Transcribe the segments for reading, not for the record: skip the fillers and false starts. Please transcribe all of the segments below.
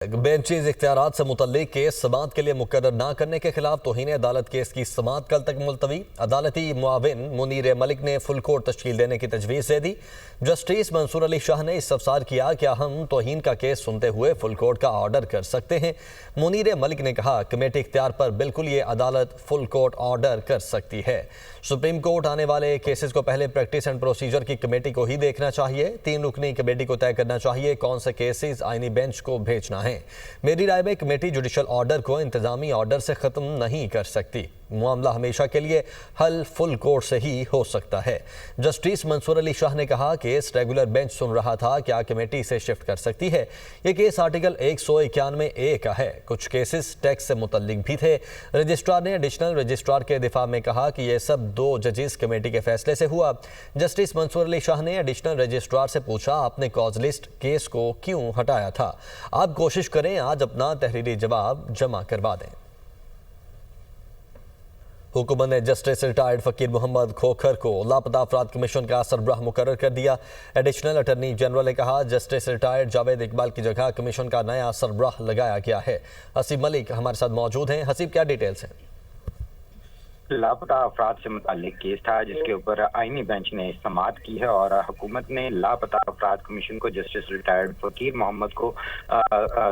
Benches اختیارات سے متعلق کیس سماعت کے لیے مقرر نہ کرنے کے خلاف توہین عدالت کیس کی سماعت کل تک ملتوی۔ عدالتی معاون منیر ملک نے فل کورٹ تشکیل دینے کی تجویز دے دی۔ جسٹس منصور علی شاہ نے استفسار کیا کہ ہم توہین کا کیس سنتے ہوئے فل کورٹ کا آرڈر کر سکتے ہیں۔ منیر ملک نے کہا کمیٹی اختیار پر بالکل یہ عدالت فل کورٹ آرڈر کر سکتی ہے۔ سپریم کورٹ آنے والے کیسز کو پہلے پریکٹس اینڈ پروسیجر کی کمیٹی کو ہی دیکھنا چاہیے۔ 3 رکنی کمیٹی کو طے کرنا چاہیے کون سے کیسز آئینی بینچ کو بھیجنا ہے۔ میری رائے میں کمیٹی جوڈیشل آرڈر کو انتظامی آرڈر سے ختم نہیں کر سکتی۔ معاملہ ہمیشہ کے لیے حل فل کورٹ سے ہی ہو سکتا ہے۔ جسٹس منصور علی شاہ نے کہا کیس ریگولر بینچ سن رہا تھا، کیا کمیٹی سے شفٹ کر سکتی ہے؟ یہ کیس آرٹیکل 191A کا ہے۔ کچھ کیسز ٹیکس سے متعلق بھی تھے۔ رجسٹرار نے ایڈیشنل رجسٹرار کے دفاع میں کہا کہ یہ سب 2 ججز کمیٹی کے فیصلے سے ہوا۔ جسٹس منصور علی شاہ نے ایڈیشنل رجسٹرار سے پوچھا آپ نے کاز لسٹ کیس کو کیوں ہٹایا تھا؟ آپ کوشش کریں آج اپنا تحریری جواب جمع کروا دیں۔ حکومت نے جسٹس ریٹائرڈ فقیر محمد کھوکھر کو لاپتہ افراد کمیشن کا سربراہ مقرر کر دیا۔ ایڈیشنل اٹارنی جنرل نے کہا جسٹس ریٹائرڈ جاوید اقبال کی جگہ کمیشن کا نیا سربراہ لگایا گیا ہے۔ حسیب ملک ہمارے ساتھ موجود ہیں۔ حسیب، کیا ڈیٹیلز ہیں؟ لاپتہ افراد سے متعلق کیس تھا جس کے اوپر آئینی بینچ نے سماعت کی ہے اور حکومت نے لاپتہ افراد کمیشن کو جسٹس ریٹائرڈ فقیر محمد کو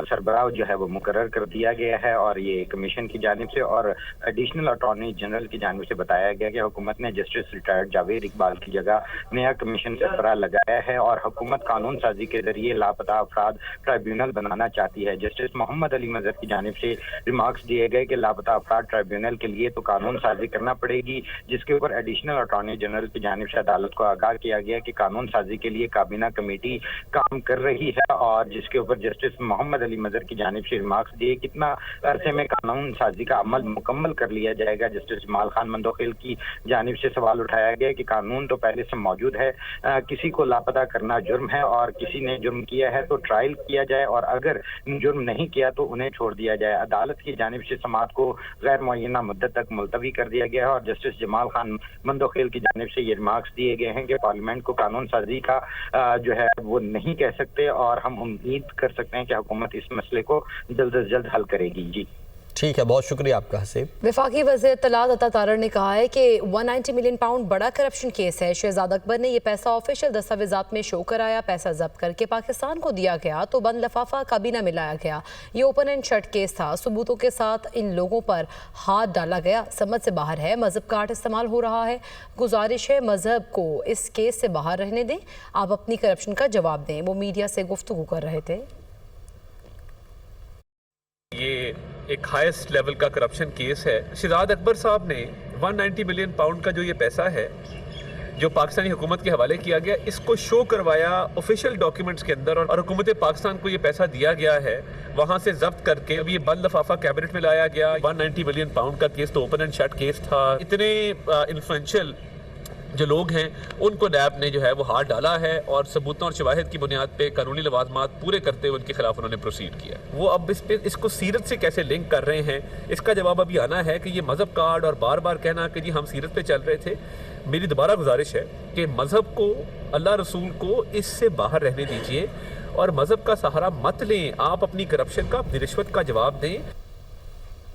سربراہ جو ہے وہ مقرر کر دیا گیا ہے، اور یہ کمیشن کی جانب سے اور ایڈیشنل اٹارنی جنرل کی جانب سے بتایا گیا کہ حکومت نے جسٹس ریٹائرڈ جاوید اقبال کی جگہ نیا کمیشن سربراہ لگایا ہے اور حکومت قانون سازی کے ذریعے لاپتہ افراد ٹرائیبیونل بنانا چاہتی ہے۔ جسٹس محمد علی مظہر کی جانب سے ریمارکس دیے گئے کہ لاپتہ افراد ٹرائیبیونل کے لیے تو قانون سازی کرنا پڑے گی، جس کے اوپر ایڈیشنل اٹارنی جنرل کی جانب سے عدالت کو آگاہ کیا گیا کہ قانون سازی کے لیے کابینہ کمیٹی کام کر رہی ہے، اور جس کے اوپر جسٹس محمد علی مظہر کی جانب سے ریمارکس دیے کتنا عرصے میں قانون سازی کا عمل مکمل کر لیا جائے گا۔ جسٹس جمال خان مندوخیل کی جانب سے سوال اٹھایا گیا کہ قانون تو پہلے سے موجود ہے، کسی کو لاپتہ کرنا جرم ہے اور کسی نے جرم کیا ہے تو ٹرائل کیا جائے اور اگر جرم نہیں کیا تو انہیں چھوڑ دیا جائے۔ عدالت کی جانب سے سماعت کو غیر معینہ مدت تک ملتوی کر دیا گیا ہے اور جسٹس جمال خان مندوخیل کی جانب سے یہ ریمارکس دیے گئے ہیں کہ پارلیمنٹ کو قانون سازی کا جو ہے وہ نہیں کہہ سکتے اور ہم امید کر سکتے ہیں کہ حکومت اس مسئلے کو جلد از جلد حل کرے گی۔ جی ٹھیک ہے، بہت شکریہ آپ کا حسیب۔ وفاقی وزیر اطلاعات عطا تارڑ نے کہا ہے کہ 190 ملین پاؤنڈ بڑا کرپشن کیس ہے۔ شہزاد اکبر نے یہ پیسہ آفیشل دستاویزات میں شو کرایا، پیسہ ضبط کر کے پاکستان کو دیا گیا تو بند لفافہ کابینہ میں لایا گیا۔ یہ اوپن اینڈ شٹ کیس تھا، ثبوتوں کے ساتھ ان لوگوں پر ہاتھ ڈالا گیا، سمجھ سے باہر ہے، مذہب کا آرٹ استعمال ہو رہا ہے۔ گزارش ہے مذہب کو اس کیس سے باہر رہنے دیں، آپ اپنی کرپشن کا جواب دیں۔ وہ میڈیا سے گفتگو کر رہے تھے۔ یہ ایک ہائیسٹ لیول کا کرپشن کیس ہے۔ شہزاد اکبر صاحب نے 190 ملین پاؤنڈ کا جو یہ پیسہ ہے جو پاکستانی حکومت کے حوالے کیا گیا، اس کو شو کروایا آفیشیل ڈاکیومنٹس کے اندر اور حکومت پاکستان کو یہ پیسہ دیا گیا ہے، وہاں سے ضبط کر کے اب یہ بند لفافہ کیبنٹ میں لایا گیا۔ 190 ملین پاؤنڈ کا کیس تو اوپن اینڈ شٹ کیس تھا۔ اتنے انفلوئنشل جو لوگ ہیں ان کو نیب نے جو ہے وہ ہاتھ ڈالا ہے اور ثبوتوں اور شواہد کی بنیاد پہ قانونی لوازمات پورے کرتے ہوئے ان کے خلاف انہوں نے پروسیڈ کیا۔ وہ اب اس کو سیرت سے کیسے لنک کر رہے ہیں، اس کا جواب ابھی آنا ہے کہ یہ مذہب کارڈ اور بار بار کہنا کہ جی ہم سیرت پہ چل رہے تھے۔ میری دوبارہ گزارش ہے کہ مذہب کو، اللہ رسول کو اس سے باہر رہنے دیجئے اور مذہب کا سہارا مت لیں، آپ اپنی کرپشن کا، رشوت کا جواب دیں۔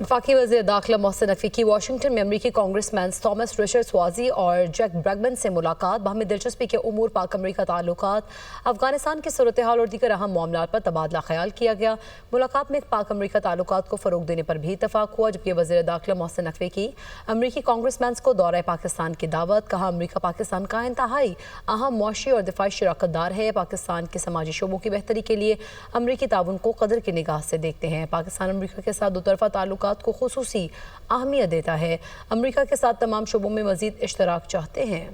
وفاقی وزیر داخلہ محسن نقوی کی واشنگٹن میں امریکی کانگریس مین تھامس رچرڈ سوازی اور جیک بریگمن سے ملاقات۔ باہمی دلچسپی کے امور، پاک امریکہ تعلقات، افغانستان کی صورتحال اور دیگر اہم معاملات پر تبادلہ خیال کیا گیا۔ ملاقات میں پاک امریکہ تعلقات کو فروغ دینے پر بھی اتفاق ہوا، جبکہ وزیر داخلہ محسن نقوی کی امریکی کانگریس مینز کو دورہ پاکستان کی دعوت۔ کہا امریکہ پاکستان کا انتہائی اہم معاشی اور دفاعی شراکت دار ہے، پاکستان کے سماجی شعبوں کی بہتری کے لیے امریکی تعاون کو قدر کی نگاہ سے دیکھتے ہیں۔ پاکستان امریکہ کے ساتھ دوطرفہ تعلقات کو خصوصی اہمیت دیتا ہے، امریکہ کے ساتھ تمام شعبوں میں مزید اشتراک چاہتے ہیں۔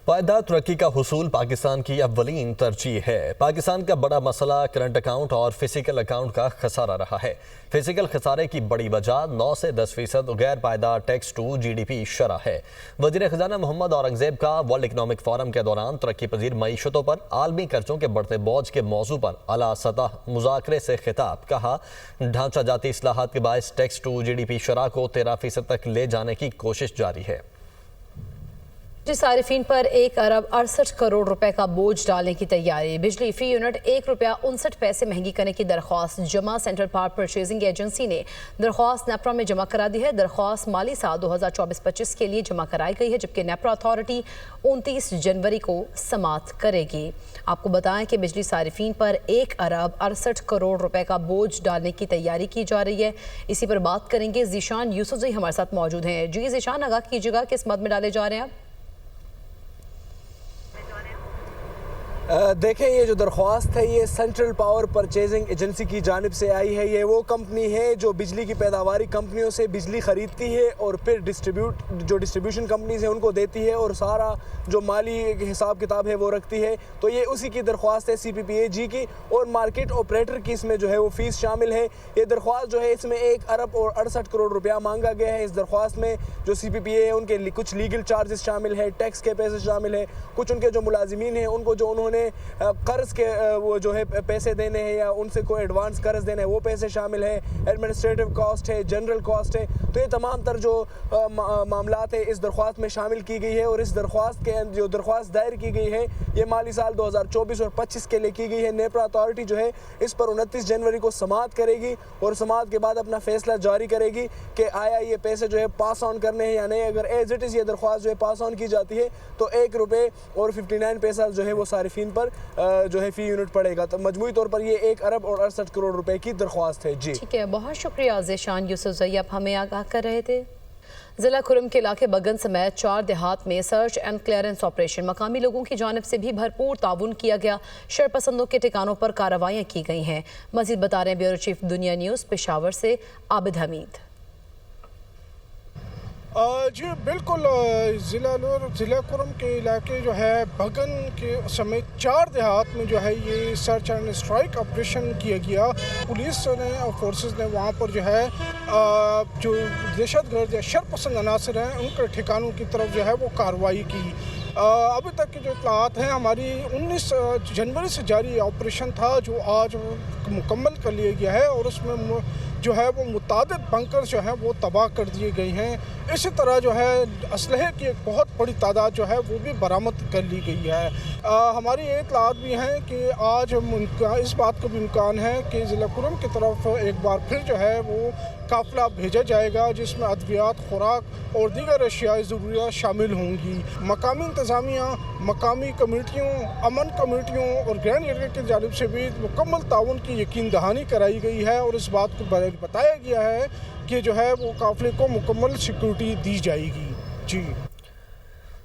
پائیدار ترقی کا حصول پاکستان کی اولین ترجیح ہے۔ پاکستان کا بڑا مسئلہ کرنٹ اکاؤنٹ اور فزیکل اکاؤنٹ کا خسارہ رہا ہے۔ فزیکل خسارے کی بڑی وجہ 9 سے 10% غیر پائیدار ٹیکس ٹو GDP شرح ہے۔ وزیر خزانہ محمد اورنگزیب کا ورلڈ اکنامک فورم کے دوران ترقی پذیر معیشتوں پر عالمی قرضوں کے بڑھتے بوجھ کے موضوع پر اعلیٰ سطح مذاکرے سے خطاب۔ کہا ڈھانچہ جاتی اصلاحات کے باعث ٹیکس ٹو GDP شرح کو 13% تک لے جانے کی کوشش جاری ہے۔ صارفین پر 1 ارب 68 کروڑ روپے کا بوجھ ڈالنے کی تیاری. بجلی فی یونٹ 1 روپیہ 59 پیسے مہنگی کرنے کی درخواست جمع. سینٹرل پاور پرچیزنگ ایجنسی نے درخواست نیپرا میں جمع کرا دی ہے. درخواست مالی سال 2024-25 کے لیے جمع کرائی گئی ہے، جبکہ نیپرا اتھارٹی 29 جنوری کو سماعت کرے گی. آپ کو بتائیں کہ بجلی صارفین پر 1 ارب 68 کروڑ روپے کا بوجھ ڈالنے کی تیاری کی جا رہی ہے. اسی پر بات کریں گے. ذیشان یوسفزئی ہمارے ساتھ موجود ہیں. جی ذیشان، آگاہ کیجیے گا کس مد میں ڈالے جا رہے ہیں؟ دیکھیں، یہ جو درخواست ہے یہ سینٹرل پاور پرچیزنگ ایجنسی کی جانب سے آئی ہے. یہ وہ کمپنی ہے جو بجلی کی پیداواری کمپنیوں سے بجلی خریدتی ہے اور پھر ڈسٹریبیوشن کمپنیز ہیں ان کو دیتی ہے اور سارا جو مالی حساب کتاب ہے وہ رکھتی ہے. تو یہ اسی کی درخواست ہے CPPAG کی، اور مارکیٹ آپریٹر کی اس میں جو ہے وہ فیس شامل ہے. یہ درخواست جو ہے اس میں 1 ارب اور 68 کروڑ روپیہ مانگا گیا ہے. اس درخواست میں جو CPPA ہے ان کے کچھ لیگل چارجز شامل ہے، ٹیکس کے پیسے شامل ہے، کچھ ان کے جو ملازمین ہیں ان کو جو انہوں نے قرض کے وہ جو ہے پیسے دینے ہیں یا ان سے کوئی ایڈوانس قرض دینے ہیں وہ پیسے شامل ہے، ایڈمنسٹریٹو کاسٹ ہے، جنرل کاسٹ ہے. تو یہ تمام تر جو معاملات ہیں اس درخواست میں شامل کی گئی ہے. اور اس درخواست کے جو درخواست دائر کی گئی ہے یہ مالی سال 2024 اور 25 کے لیے کی گئی ہے. نیپرا اتھارٹی جو ہے اس پر 29 جنوری کو سماعت کرے گی اور سماعت کے بعد اپنا فیصلہ جاری کرے گی کہ آیا یہ پیسے جو ہے پاس آن کرنے ہیں یا نہیں. اگر ایز اٹ از یہ درخواست جو ہے پاس آن کی جاتی ہے تو 1 روپے اور 59 پیسہ جو ہے وہ صارفین پر جو ہے فی یونٹ پڑے گا. تو مجموعی طور پر یہ 1 ارب اور 68 کروڑ روپے کی درخواست ہے. جی ٹھیک ہے، بہت شکریہ ذیشان یوسفزئی، آپ ہمیں آگاہ کر رہے تھے. ضلع کرم کے علاقے بگن سمیت 4 دیہات میں سرچ اینڈ کلیئرنس آپریشن مقامی لوگوں کی جانب سے بھی بھرپور تعاون کیا گیا. شرپسندوں کے ٹھکانوں پر کارروائیاں کی گئی ہیں. مزید بتا رہے ہیں بیورو چیف دنیا نیوز پشاور سے عابد حمید. جی بالکل، ضلع کرم کے علاقے جو ہے بگن کے سمیت 4 دیہات میں جو ہے یہ سرچ اینڈ اسٹرائک آپریشن کیا گیا. پولیس نے اور فورسز نے وہاں پر جو ہے جو دہشت گرد یا شرپسند عناصر ہیں ان کے ٹھکانوں کی طرف جو ہے وہ کارروائی کی. ابھی تک کی جو اطلاعات ہیں ہماری 19 جنوری سے جاری آپریشن تھا جو آج مکمل کر لیا گیا ہے اور اس میں جو ہے وہ متعدد بنکر جو ہیں وہ تباہ کر دیے گئے ہیں. اسی طرح جو ہے اسلحے کی ایک بہت بڑی تعداد جو ہے وہ بھی برآمد کر لی گئی ہے. ہماری یہ اطلاعات بھی ہیں کہ آج اس بات کا بھی امکان ہے کہ ضلع کرم کی طرف ایک بار پھر جو ہے وہ قافلہ بھیجا جائے گا جس میں ادویات، خوراک اور دیگر اشیاء ضروریات شامل ہوں گی. مقامی انتظامیہ، مقامی کمیٹیوں، امن کمیٹیوں اور گرینڈ ایریا کی جانب سے بھی مکمل تعاون کی یقین دہانی کرائی گئی ہے اور اس بات کو بتایا گیا ہے کہ جو ہے وہ قافلے کو مکمل سیکورٹی دی جائے گی. جی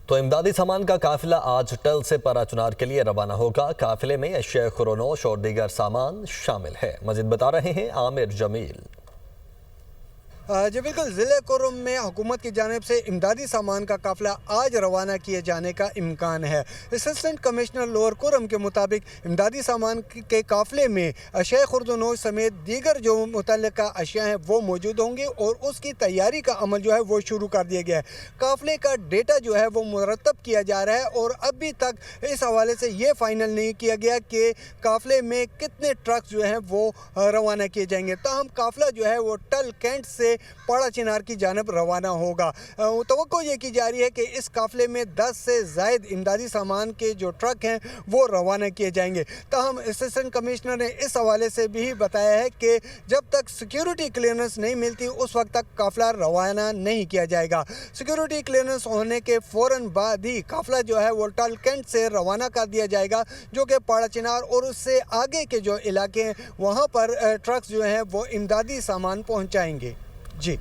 تو امدادی سامان کا قافلہ آج ٹل سے پرا چنار کے لیے روانہ ہوگا. قافلے میں اشیاء خورونوش اور دیگر سامان شامل ہے. مزید بتا رہے ہیں عامر جمیل. جی بالکل، ضلع کرم میں حکومت کی جانب سے امدادی سامان کا قافلہ آج روانہ کیے جانے کا امکان ہے. اسسٹنٹ کمشنر لوور کرم کے مطابق امدادی سامان کے قافلے میں اشیاء خرد و نوش سمیت دیگر جو متعلقہ اشیاء ہیں وہ موجود ہوں گی اور اس کی تیاری کا عمل جو ہے وہ شروع کر دیا گیا ہے. قافلے کا ڈیٹا جو ہے وہ مرتب کیا جا رہا ہے اور ابھی تک اس حوالے سے یہ فائنل نہیں کیا گیا کہ قافلے میں کتنے ٹرک جو ہیں وہ روانہ کیے جائیں گے. تاہم قافلہ جو ہے وہ ٹل کینٹ سے پاڑا چنار کی جانب روانہ ہوگا. توقع یہ کی جا رہی ہے کہ اس قافلے میں 10 سے زائد امدادی سامان کے جو ٹرک ہیں وہ روانہ کیے جائیں گے. تاہم اسسٹنٹ کمشنر نے اس حوالے سے بھی بتایا ہے کہ جب تک سیکیورٹی کلیئرنس نہیں ملتی اس وقت تک قافلہ روانہ نہیں کیا جائے گا. سیکیورٹی کلیئرنس ہونے کے فوراً بعد ہی قافلہ جو ہے وہ ٹل کینٹ سے روانہ کر دیا جائے گا جو کہ پاڑا چنار اور اس سے آگے کے جو علاقے ہیں وہاں پر ٹرکس جو ہیں وہ امدادی سامان پہنچائیں گے. جی